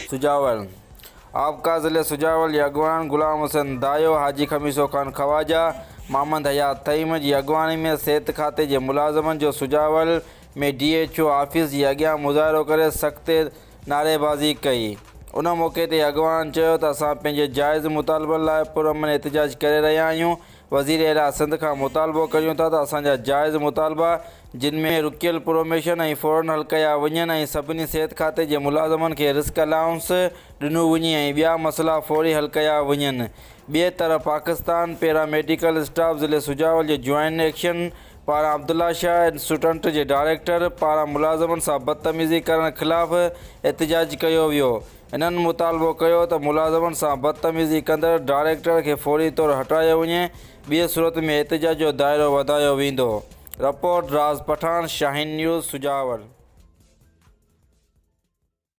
सुजावल आपका ज़िले सुजावल जी अगवान गुलाम हुसैन दायो हाजी खमीसो खान खवाजा मोहम्मद हयात तईम जी अगवानी में सेहत खाते के मुलाजमन जो सुजावल में DHO ऑफिस जी अॻियां मुज़ाहिरो करे सख़्त नारेबाज़ी कई। उन मौके ते अगवान चयो त असां पंहिंजे जाइज़ मुतालबनि लाइ पुरअमन एहतजाज करे रहिया आहियूं। वज़ीर आला सिंध खां मुतालबो करियूं था त असांजा जाइज़ मुतालबा जिन में रुकियल प्रोमेशन ऐं फ़ौरन हल कया वञनि ऐं सभिनी सिहत खाते जे मुलाज़मनि खे रिस्क अलाउंस ॾिनो वञे ऐं ॿिया मसइला फ़ौरी हल कया वञनि। ॿिए तरफ़ पाकिस्तान पैरामेडिकल स्टाफ ज़िले सुजावल जे ज्वाइंट एक्शन पारां अब्दुल्ला शाह इंस्टीट्यूट जे डायरेक्टर पारां मुलाज़मनि सां बदतमीज़ी करण ख़िलाफ़ एहतजाज कयो वियो। इन्हनि मुतालबो कयो त मुलाज़मनि सां बदतमीज़ी कंदड़ डायरेक्टर खे फ़ौरी तौरु हटायो वञे, ॿिए सूरत में एहतजाज जो दाइरो वधायो वेंदो। रिपोर्ट राज़ पठान, शाहीन न्यूज़, सुजावल।